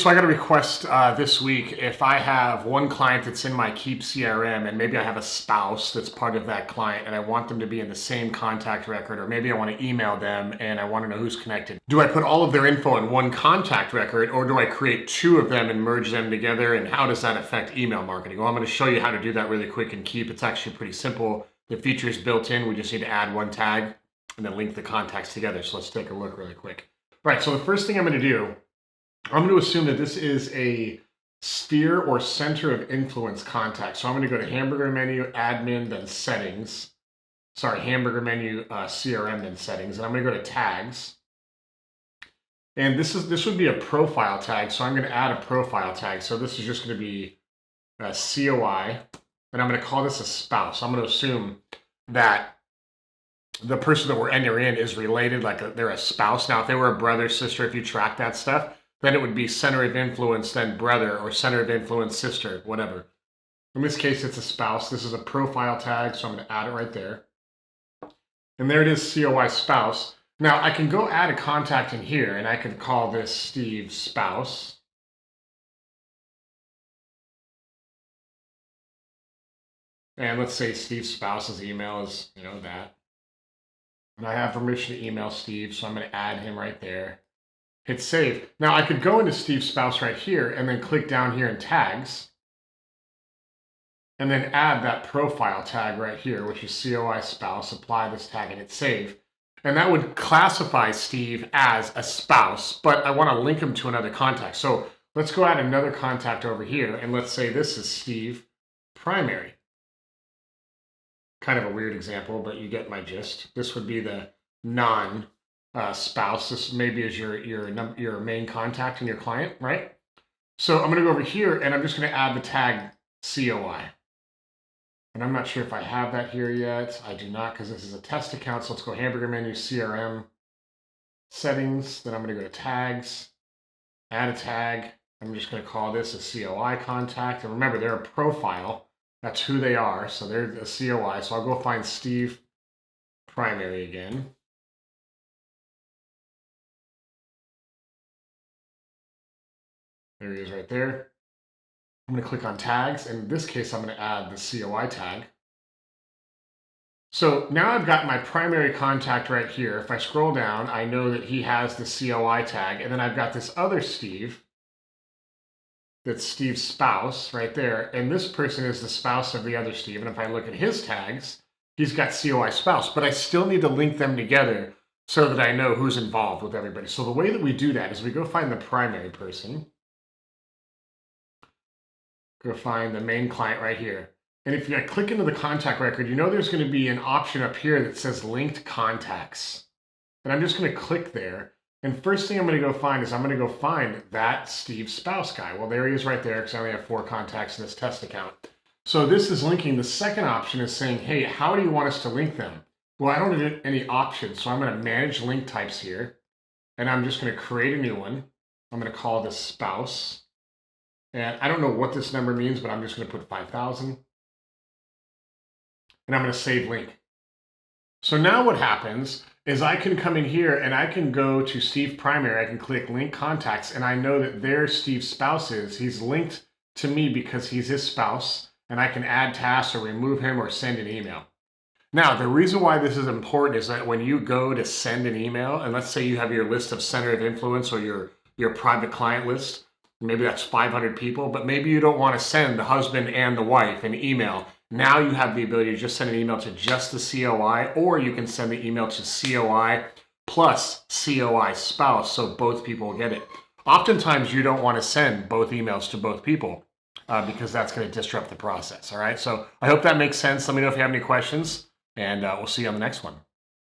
so I got a request this week. If I have one client that's in my Keap CRM and maybe I have a spouse that's part of that client and I want them to be in the same contact record, or maybe I want to email them and I want to know who's connected. Do I put all of their info in one contact record, or do I create two of them and merge them together? And how does that affect email marketing? Well, I'm going to show you how to do that really quick in Keap. It's actually pretty simple. The feature is built in. We just need to add one tag and then link the contacts together. So let's take a look really quick. All right, so the first thing I'm going to do, I'm going to assume that this is a sphere or center of influence contact. So I'm going to go to hamburger menu, admin, then settings. Sorry, hamburger menu, CRM, then settings. And I'm going to go to tags. And this would be a profile tag. So I'm going to add a profile tag. So this is just going to be COI. And I'm going to call this a spouse. I'm going to assume that the person that we're entering in is related, like they're a spouse. Now, if they were a brother, sister, if you track that stuff, then it would be center of influence, then brother, or center of influence, sister, whatever. In this case, it's a spouse. This is a profile tag, so I'm going to add it right there. And there it is, COI spouse. Now, I can go add a contact in here, and I could call this Steve spouse. And let's say Steve's spouse's email is, that. And I have permission to email Steve, so I'm going to add him right there. Hit save. Now I could go into Steve's spouse right here and then click down here in tags and then add that profile tag right here, which is COI spouse, apply this tag and hit save. And that would classify Steve as a spouse, but I want to link him to another contact. So let's go add another contact over here, and let's say this is Steve primary. Kind of a weird example, but you get my gist. This would be the spouse. This maybe is your main contact in your client, right? So I'm going to go over here and I'm just going to add the tag COI. And I'm not sure if I have that here yet. I do not, because this is a test account. So let's go hamburger menu, CRM, settings. Then I'm going to go to tags, add a tag. I'm just going to call this a COI contact. And remember, they're a profile. That's who they are. So they're a COI. So I'll go find Steve primary again. There he is right there. I'm going to click on tags. And in this case, I'm going to add the COI tag. So now I've got my primary contact right here. If I scroll down, I know that he has the COI tag. And then I've got this other Steve. That's Steve's spouse right there. And this person is the spouse of the other Steve. And if I look at his tags, he's got COI spouse. But I still need to link them together so that I know who's involved with everybody. So the way that we do that is we go find the primary person. Go find the main client right here. And if I click into the contact record, there's going to be an option up here that says linked contacts. And I'm just going to click there. And first thing I'm going to go find is I'm going to go find that Steve spouse guy. Well, there he is right there, because I only have 4 contacts in this test account. So this is linking. The second option is saying, hey, how do you want us to link them? Well, I don't have any options. So I'm going to manage link types here. And I'm just going to create a new one. I'm going to call this spouse. And I don't know what this number means, but I'm just going to put 5,000. And I'm going to save link. So now what happens is I can come in here and I can go to Steve primary. I can click link contacts, and I know that there Steve's spouse is. He's linked to me because he's his spouse, and I can add tasks or remove him or send an email. Now, the reason why this is important is that when you go to send an email, and let's say you have your list of center of influence or your private client list, maybe that's 500 people, but maybe you don't want to send the husband and the wife an email. Now you have the ability to just send an email to just the COI, or you can send the email to COI plus COI spouse, so both people will get it. Oftentimes, you don't want to send both emails to both people because that's going to disrupt the process, all right? So I hope that makes sense. Let me know if you have any questions, and we'll see you on the next one.